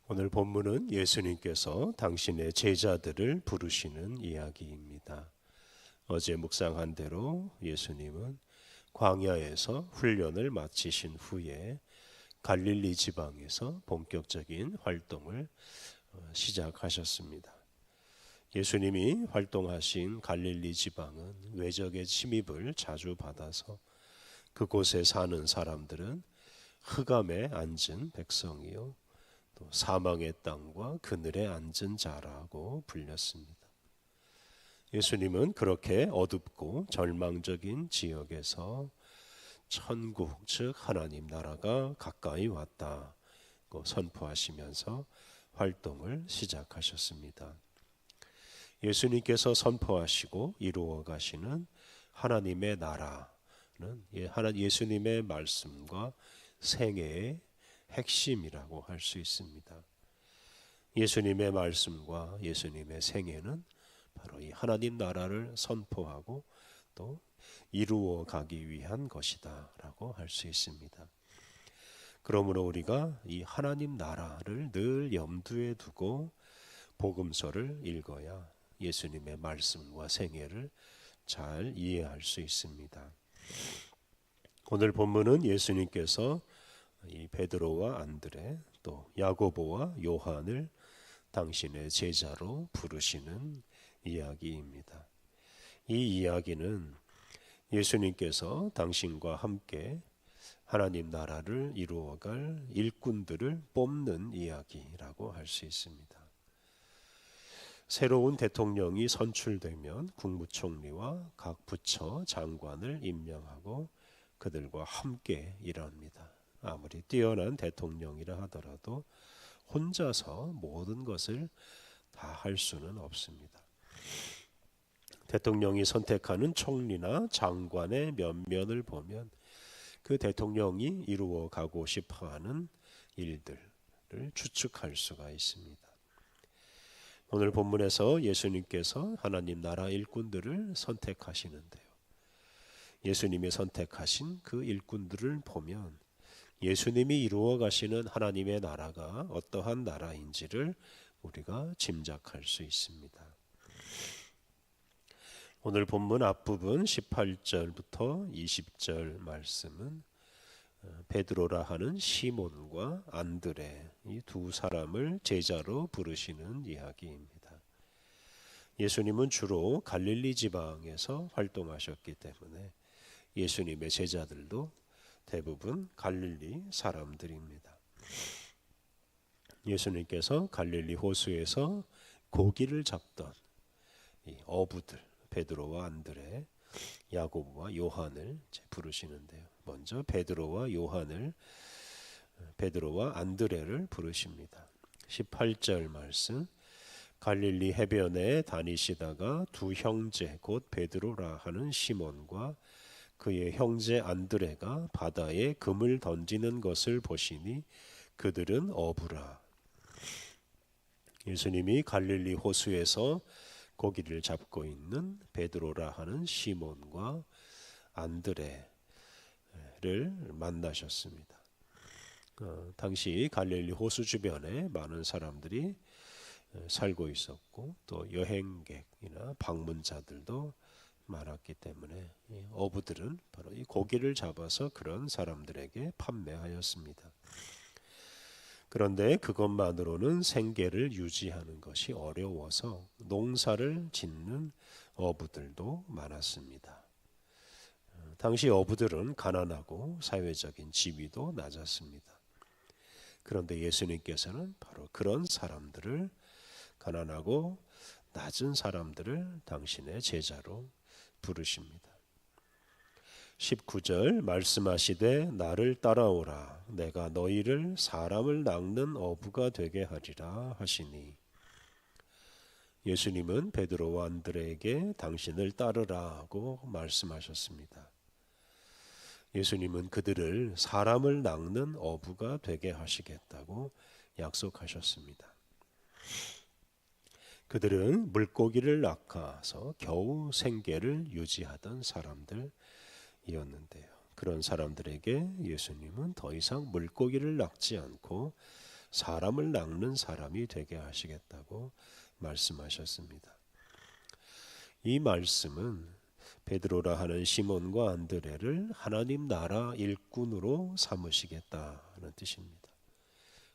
오늘 본문은 예수님께서 당신의 제자들을 부르시는 이야기입니다. 어제 묵상한 대로 예수님은 광야에서 훈련을 마치신 후에 갈릴리 지방에서 본격적인 활동을 시작하셨습니다. 예수님이 활동하신 갈릴리 지방은 외적의 침입을 자주 받아서 그곳에 사는 사람들은 흑암에 앉은 백성이요 또 사망의 땅과 그늘에 앉은 자라고 불렸습니다. 예수님은 그렇게 어둡고 절망적인 지역에서 천국 즉 하나님 나라가 가까이 왔다고 선포하시면서 활동을 시작하셨습니다. 예수님께서 선포하시고 이루어 가시는 하나님의 나라는 예수님의 말씀과 생애의 핵심이라고 할 수 있습니다. 예수님의 말씀과 예수님의 생애는 바로 이 하나님 나라를 선포하고 또 이루어 가기 위한 것이다 라고 할 수 있습니다. 그러므로 우리가 이 하나님 나라를 늘 염두에 두고 복음서를 읽어야 예수님의 말씀과 생애를 잘 이해할 수 있습니다. 오늘 본문은 예수님께서 이 베드로와 안드레 또 야고보와 요한을 당신의 제자로 부르시는 이야기입니다. 이 이야기는 예수님께서 당신과 함께 하나님 나라를 이루어갈 일꾼들을 뽑는 이야기라고 할 수 있습니다. 새로운 대통령이 선출되면 국무총리와 각 부처 장관을 임명하고 그들과 함께 일합니다. 아무리 뛰어난 대통령이라 하더라도 혼자서 모든 것을 다 할 수는 없습니다. 대통령이 선택하는 총리나 장관의 면면을 보면 그 대통령이 이루어 가고 싶어하는 일들을 추측할 수가 있습니다. 오늘 본문에서 예수님께서 하나님 나라 일꾼들을 선택하시는데요. 예수님이 선택하신 그 일꾼들을 보면 예수님이 이루어 가시는 하나님의 나라가 어떠한 나라인지를 우리가 짐작할 수 있습니다. 오늘 본문 앞부분 18절부터 20절 말씀은 베드로라 하는 시몬과 안드레 이 두 사람을 제자로 부르시는 이야기입니다. 예수님은 주로 갈릴리 지방에서 활동하셨기 때문에 예수님의 제자들도 대부분 갈릴리 사람들입니다. 예수님께서 갈릴리 호수에서 고기를 잡던 이 어부들 베드로와 안드레, 야고보와 요한을 부르시는데요. 먼저 베드로와 안드레를 부르십니다. 18절 말씀 갈릴리 해변에 다니시다가 두 형제 곧 베드로라 하는 시몬과 그의 형제 안드레가 바다에 금을 던지는 것을 보시니 그들은 어부라. 예수님이 갈릴리 호수에서 고기를 잡고 있는 베드로라 하는 시몬과 안드레를 만나셨습니다. 당시 갈릴리 호수 주변에 많은 사람들이 살고 있었고 또 여행객이나 방문자들도 많았기 때문에 어부들은 바로 이 고기를 잡아서 그런 사람들에게 판매하였습니다. 그런데 그것만으로는 생계를 유지하는 것이 어려워서 농사를 짓는 어부들도 많았습니다. 당시 어부들은 가난하고 사회적인 지위도 낮았습니다. 그런데 예수님께서는 바로 그런 사람들을 가난하고 낮은 사람들을 당신의 제자로 부르십니다. 19절 말씀하시되 나를 따라오라 내가 너희를 사람을 낚는 어부가 되게 하리라 하시니 예수님은 베드로와 안드레에게 당신을 따르라고 말씀하셨습니다. 예수님은 그들을 사람을 낚는 어부가 되게 하시겠다고 약속하셨습니다. 그들은 물고기를 낚아서 겨우 생계를 유지하던 사람들이었는데요. 그런 사람들에게 예수님은 더 이상 물고기를 낚지 않고 사람을 낚는 사람이 되게 하시겠다고 말씀하셨습니다. 이 말씀은 베드로라 하는 시몬과 안드레를 하나님 나라 일꾼으로 삼으시겠다는 뜻입니다.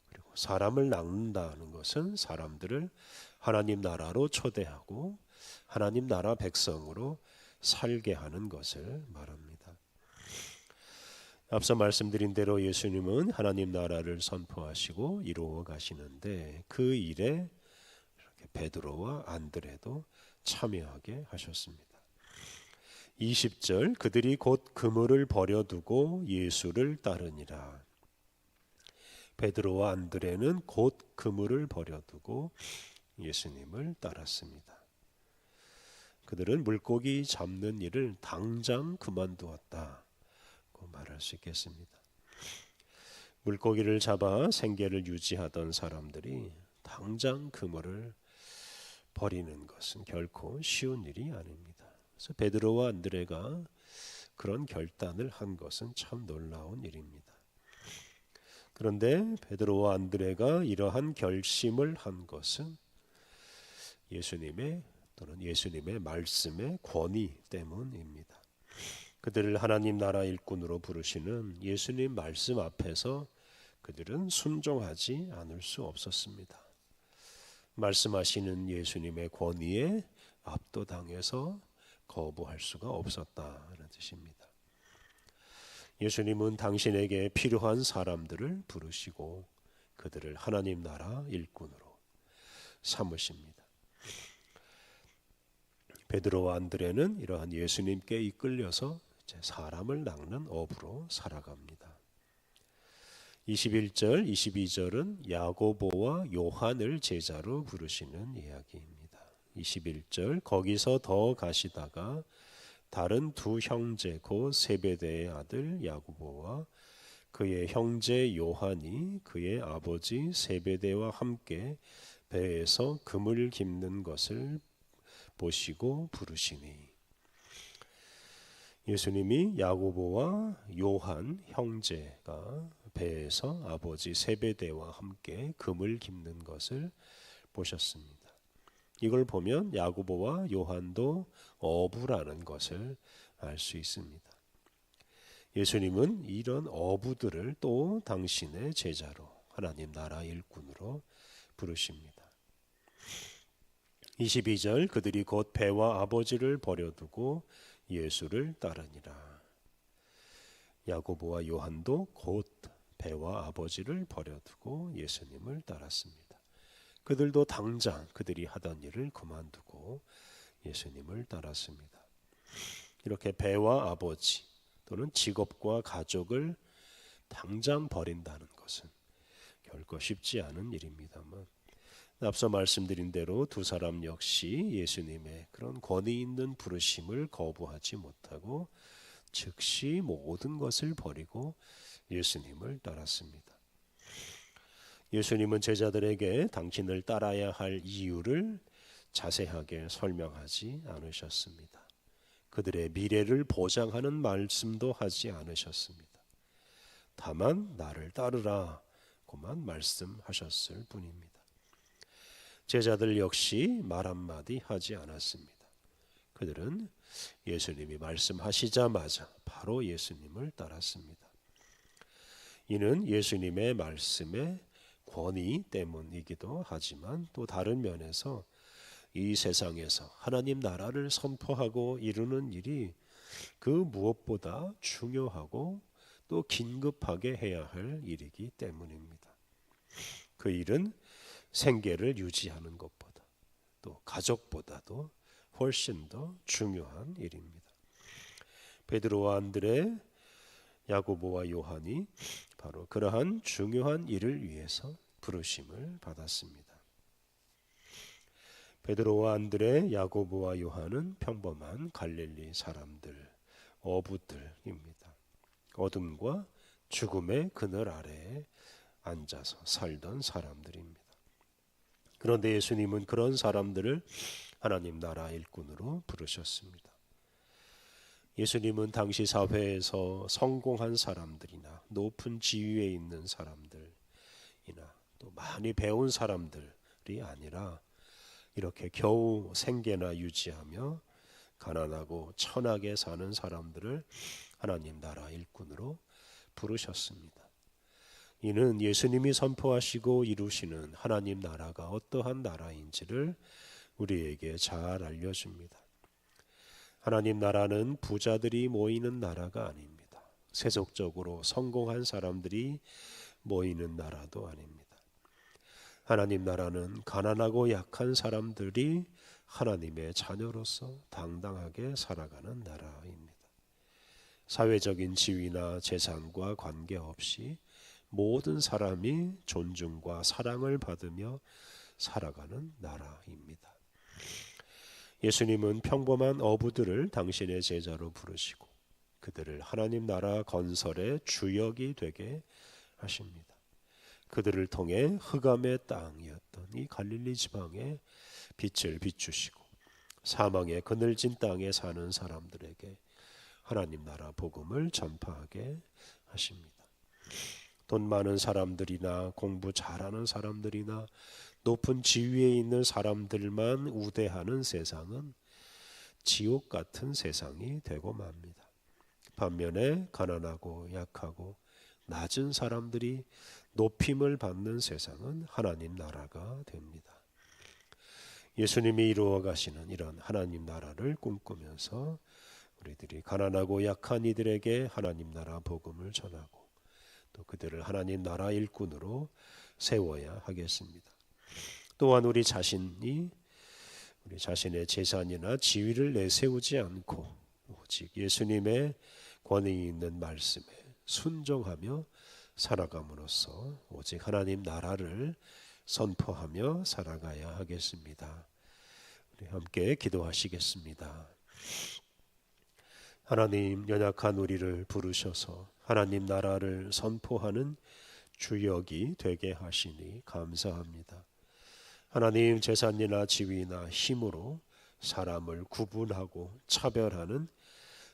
그리고 사람을 낚는다는 것은 사람들을 하나님 나라로 초대하고 하나님 나라 백성으로 살게 하는 것을 말합니다. 앞서 말씀드린 대로 예수님은 하나님 나라를 선포하시고 이루어 가시는데 그 일에 베드로와 안드레도 참여하게 하셨습니다. 20절 그들이 곧 그물을 버려두고 예수를 따르니라. 베드로와 안드레는 곧 그물을 버려두고 예수님을 따랐습니다. 그들은 물고기 잡는 일을 당장 그만두었다고 말할 수 있겠습니다. 물고기를 잡아 생계를 유지하던 사람들이 당장 그물을 버리는 것은 결코 쉬운 일이 아닙니다. 그래서 베드로와 안드레가 그런 결단을 한 것은 참 놀라운 일입니다. 그런데 베드로와 안드레가 이러한 결심을 한 것은 예수님의 또는 예수님의 말씀의 권위 때문입니다. 그들을 하나님 나라 일꾼으로 부르시는 예수님 말씀 앞에서 그들은 순종하지 않을 수 없었습니다. 말씀하시는 예수님의 권위에 압도당해서 거부할 수가 없었다는 뜻입니다. 예수님은 당신에게 필요한 사람들을 부르시고 그들을 하나님 나라 일꾼으로 삼으십니다. 베드로와 안드레는 이러한 예수님께 이끌려서 이제 사람을 낚는 어부로 살아갑니다. 21절, 22절은 야고보와 요한을 제자로 부르시는 이야기입니다. 21절 거기서 더 가시다가 다른 두 형제 곧 세베대의 아들 야고보와 그의 형제 요한이 그의 아버지 세베대와 함께 배에서 그물 깁는 것을 보시고 부르시니. 예수님이 야고보와 요한 형제가 배에서 아버지 세베대와 함께 그물 깁는 것을 보셨습니다. 이걸 보면 야고보와 요한도 어부라는 것을 알 수 있습니다. 예수님은 이런 어부들을 또 당신의 제자로 하나님 나라 일꾼으로 부르십니다. 22절 그들이 곧 배와 아버지를 버려두고 예수를 따르니라. 야고보와 요한도 곧 배와 아버지를 버려두고 예수님을 따랐습니다. 그들도 당장 그들이 하던 일을 그만두고 예수님을 따랐습니다. 이렇게 배와 아버지 또는 직업과 가족을 당장 버린다는 것은 결코 쉽지 않은 일입니다만 앞서 말씀드린 대로 두 사람 역시 예수님의 그런 권위 있는 부르심을 거부하지 못하고 즉시 모든 것을 버리고 예수님을 따랐습니다. 예수님은 제자들에게 당신을 따라야 할 이유를 자세하게 설명하지 않으셨습니다. 그들의 미래를 보장하는 말씀도 하지 않으셨습니다. 다만 나를 따르라고만 말씀하셨을 뿐입니다. 제자들 역시 말 한마디 하지 않았습니다. 그들은 예수님이 말씀하시자마자 바로 예수님을 따랐습니다. 이는 예수님의 말씀의 권위 때문이기도 하지만 또 다른 면에서 이 세상에서 하나님 나라를 선포하고 이루는 일이 그 무엇보다 중요하고 또 긴급하게 해야 할 일이기 때문입니다. 그 일은 생계를 유지하는 것보다 또 가족보다도 훨씬 더 중요한 일입니다. 베드로와 안드레, 야고보와 요한이 바로 그러한 중요한 일을 위해서 부르심을 받았습니다. 베드로와 안드레, 야고보와 요한은 평범한 갈릴리 사람들, 어부들입니다. 어둠과 죽음의 그늘 아래에 앉아서 살던 사람들입니다. 그런데 예수님은 그런 사람들을 하나님 나라 일꾼으로 부르셨습니다. 예수님은 당시 사회에서 성공한 사람들이나 높은 지위에 있는 사람들이나 또 많이 배운 사람들이 아니라 이렇게 겨우 생계나 유지하며 가난하고 천하게 사는 사람들을 하나님 나라 일꾼으로 부르셨습니다. 이는 예수님이 선포하시고 이루시는 하나님 나라가 어떠한 나라인지를 우리에게 잘 알려줍니다. 하나님 나라는 부자들이 모이는 나라가 아닙니다. 세속적으로 성공한 사람들이 모이는 나라도 아닙니다. 하나님 나라는 가난하고 약한 사람들이 하나님의 자녀로서 당당하게 살아가는 나라입니다. 사회적인 지위나 재산과 관계없이 모든 사람이 존중과 사랑을 받으며 살아가는 나라입니다. 예수님은 평범한 어부들을 당신의 제자로 부르시고 그들을 하나님 나라 건설의 주역이 되게 하십니다. 그들을 통해 흑암의 땅이었던 이 갈릴리 지방에 빛을 비추시고 사망의 그늘진 땅에 사는 사람들에게 하나님 나라 복음을 전파하게 하십니다. 돈 많은 사람들이나 공부 잘하는 사람들이나 높은 지위에 있는 사람들만 우대하는 세상은 지옥 같은 세상이 되고 맙니다. 반면에 가난하고 약하고 낮은 사람들이 높임을 받는 세상은 하나님 나라가 됩니다. 예수님이 이루어 가시는 이런 하나님 나라를 꿈꾸면서 우리들이 가난하고 약한 이들에게 하나님 나라 복음을 전하고 또 그들을 하나님 나라 일꾼으로 세워야 하겠습니다. 또한 우리 자신이 우리 자신의 재산이나 지위를 내세우지 않고 오직 예수님의 권위 있는 말씀에 순종하며 살아감으로써 오직 하나님 나라를 선포하며 살아가야 하겠습니다. 우리 함께 기도하시겠습니다. 하나님, 연약한 우리를 부르셔서 하나님 나라를 선포하는 주역이 되게 하시니 감사합니다. 하나님, 재산이나 지위나 힘으로 사람을 구분하고 차별하는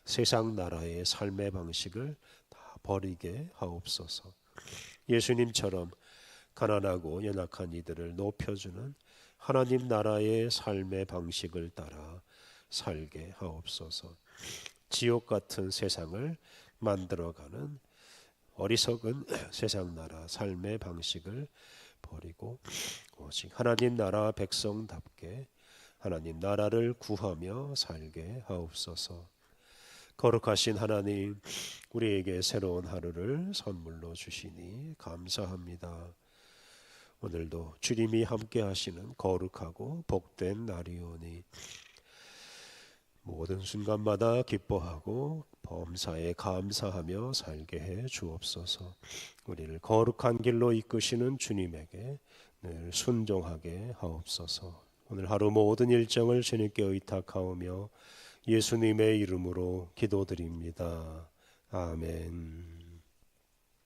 세상 나라의 삶의 방식을 다 버리게 하옵소서. 예수님처럼 가난하고 연약한 이들을 높여주는 하나님 나라의 삶의 방식을 따라 살게 하옵소서. 지옥 같은 세상을 만들어가는 어리석은 세상 나라 삶의 방식을 버리고 오직 하나님 나라 백성답게 하나님 나라를 구하며 살게 하옵소서. 거룩하신 하나님, 우리에게 새로운 하루를 선물로 주시니 감사합니다. 오늘도 주님이 함께 하시는 거룩하고 복된 날이오니 모든 순간마다 기뻐하고 범사에 감사하며 살게 해 주옵소서. 우리를 거룩한 길로 이끄시는 주님에게 늘 순종하게 하옵소서. 오늘 하루 모든 일정을 주님께 의탁하오며 예수님의 이름으로 기도드립니다. 아멘.